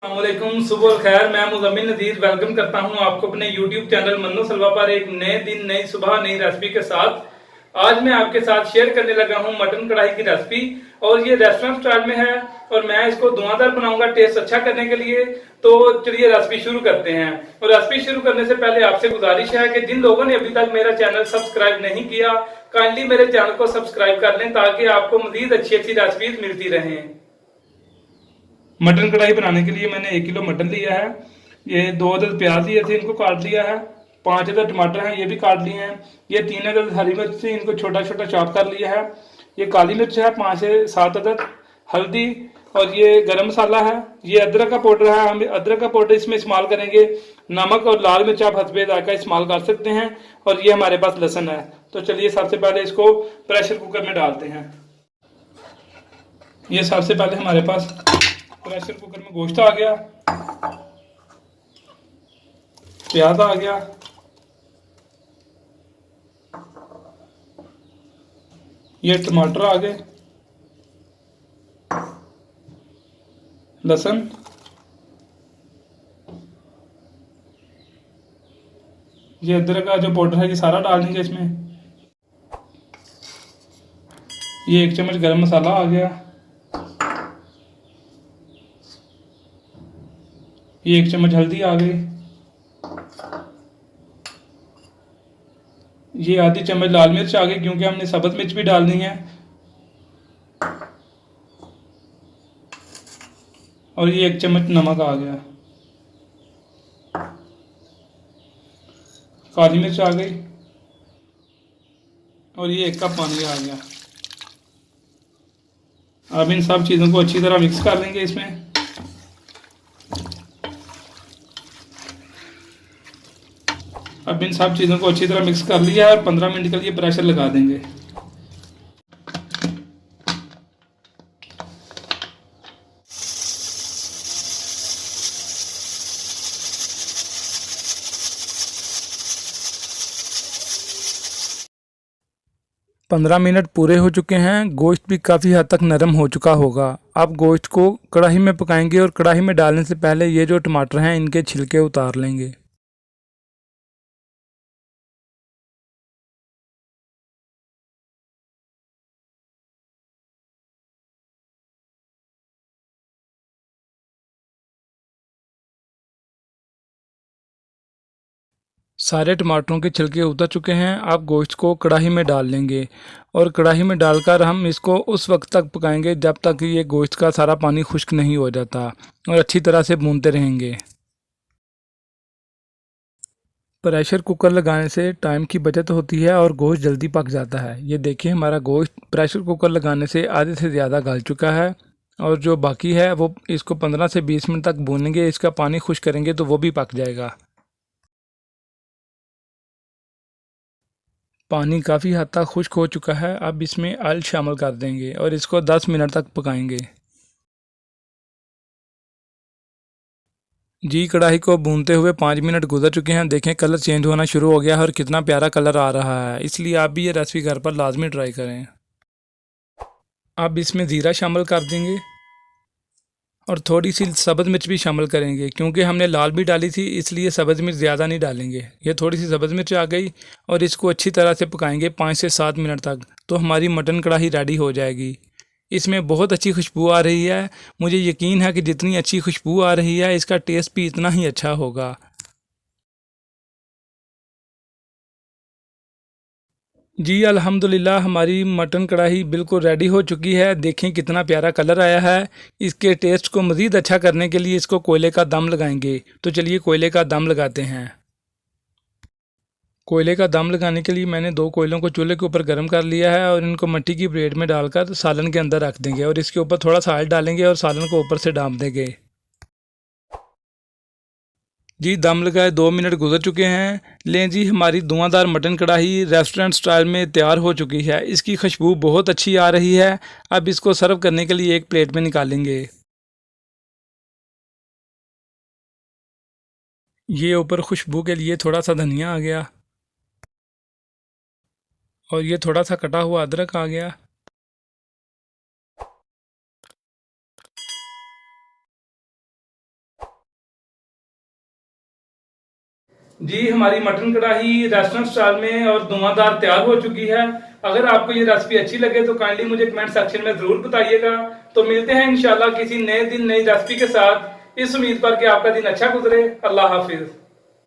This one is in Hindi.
अस्सलामुअलैकुम, सुबह खैर। मैं मुज़म्मिल नज़ीर वेलकम करता हूं आपको अपने YouTube चैनल मन्नो सलवा पर एक नए दिन, नई सुबह, नई रेसिपी के साथ। आज मैं आपके साथ शेयर करने लगा हूं मटन कढ़ाई की रेसिपी, और ये रेस्टोरेंट स्टाइल में है और मैं इसको धुआंधार बनाऊंगा टेस्ट अच्छा करने के लिए। तो चलिए रेसिपी शुरू करते हैं। और रेसिपी शुरू करने से पहले आपसे गुजारिश है कि जिन लोगों ने अभी तक मेरा चैनल सब्सक्राइब नहीं किया, काइंडली मेरे चैनल को सब्सक्राइब कर लें ताकि आपको मजीद अच्छी अच्छी रेसिपीज मिलती रहें। मटन कढ़ाई बनाने के लिए मैंने 1 किलो मटन लिया है। ये 2 अदद प्याज लिए थे, इनको काट लिया है। 5 अदद टमाटर हैं, ये भी काट लिए हैं। ये 3 अदद हरी मिर्च थी, इनको छोटा छोटा चॉप कर लिया है। ये काली मिर्च है 5 से 7 अदद, हल्दी, और ये गरम मसाला है। ये अदरक का पाउडर है, हम अदरक का पाउडर इसमें इस्तेमाल करेंगे। नमक और लाल मिर्च आप हस्बे जायका इस्तेमाल कर सकते हैं। और ये हमारे पास लहसुन है। तो चलिए सबसे पहले इसको प्रेशर कुकर में डालते हैं। ये सबसे पहले हमारे पास प्रेशर कुकर में गोश्त आ गया, प्याज आ गया, ये टमाटर आ गए, लहसुन, ये अदरक का जो पाउडर है ये सारा डाल देंगे इसमें। ये 1 चम्मच गरम मसाला आ गया, ये 1 चम्मच हल्दी आ गई, ये आधी चम्मच लाल मिर्च आ गई क्योंकि हमने सब्ज मिर्च भी डालनी है, और ये 1 चम्मच नमक आ गया, काली मिर्च आ गई, और ये 1 कप पानी आ गया। अब इन सब चीज़ों को अच्छी तरह मिक्स कर लेंगे इसमें। अब इन सब चीज़ों को अच्छी तरह मिक्स कर लिया है और 15 मिनट के लिए प्रेशर लगा देंगे। पंद्रह मिनट पूरे हो चुके हैं। गोश्त भी काफ़ी हद तक नरम हो चुका होगा। अब गोश्त को कढ़ाई में पकाएंगे और कढ़ाई में डालने से पहले ये जो टमाटर हैं इनके छिलके उतार लेंगे। सारे टमाटरों के छिलके उतर चुके हैं। अब गोश्त को कढ़ाई में डाल लेंगे और कढ़ाई में डालकर हम इसको उस वक्त तक पकाएंगे जब तक ये गोश्त का सारा पानी खुश्क नहीं हो जाता, और अच्छी तरह से भूनते रहेंगे। प्रेशर कुकर लगाने से टाइम की बचत होती है और गोश्त जल्दी पक जाता है। ये देखिए हमारा गोश्त प्रेशर कुकर लगाने से आधे से ज़्यादा गल चुका है, और जो बाकी है वो इसको 15 से 20 मिनट तक भूनेंगे। इसका पानी खुश्क करेंगे तो वो भी पक जाएगा। पानी काफ़ी हद तक खुश्क हो चुका है। अब इसमें ऑयल शामिल कर देंगे और इसको 10 मिनट तक पकाएंगे। जी कढ़ाई को भूनते हुए 5 मिनट गुजर चुके हैं। देखें कलर चेंज होना शुरू हो गया है और कितना प्यारा कलर आ रहा है। इसलिए आप भी ये रेसिपी घर पर लाजमी ट्राई करें। अब इसमें ज़ीरा शामिल कर देंगे और थोड़ी सी सब्ज़ मिर्च भी शामिल करेंगे, क्योंकि हमने लाल भी डाली थी इसलिए सब्ज़ मिर्च ज़्यादा नहीं डालेंगे। ये थोड़ी सी सब्ज़ मिर्च आ गई और इसको अच्छी तरह से पकाएंगे 5 से 7 मिनट तक, तो हमारी मटन कढ़ाई रेडी हो जाएगी। इसमें बहुत अच्छी खुशबू आ रही है। मुझे यकीन है कि जितनी अच्छी खुशबू आ रही है इसका टेस्ट भी इतना ही अच्छा होगा। जी अल्हम्दुलिल्लाह हमारी मटन कढ़ाई बिल्कुल रेडी हो चुकी है। देखें कितना प्यारा कलर आया है। इसके टेस्ट को मज़ीद अच्छा करने के लिए इसको कोयले का दम लगाएंगे। तो चलिए कोयले का दम लगाते हैं। कोयले का दम लगाने के लिए मैंने 2 कोयलों को चूल्हे के ऊपर गर्म कर लिया है और इनको मिट्टी की प्लेट में डालकर सालन के अंदर रख देंगे, और इसके ऊपर थोड़ा सा ऑयल डालेंगे और सालन को ऊपर से डाल देंगे। जी दम लगाए 2 मिनट गुजर चुके हैं। लें जी हमारी धुआंधार मटन कढ़ाई रेस्टोरेंट स्टाइल में तैयार हो चुकी है। इसकी खुशबू बहुत अच्छी आ रही है। अब इसको सर्व करने के लिए एक प्लेट में निकालेंगे। ये ऊपर खुशबू के लिए थोड़ा सा धनिया आ गया, और ये थोड़ा सा कटा हुआ अदरक आ गया, जी हमारी मटन कढ़ाई रेस्टोरेंट स्टाइल में और धुआंधार तैयार हो चुकी है। अगर आपको ये रेसिपी अच्छी लगे तो काइंडली मुझे कमेंट सेक्शन में जरूर बताइएगा। तो मिलते हैं इंशाल्लाह किसी नए दिन नई रेसिपी के साथ, इस उम्मीद पर कि आपका दिन अच्छा गुजरे। अल्लाह हाफिज।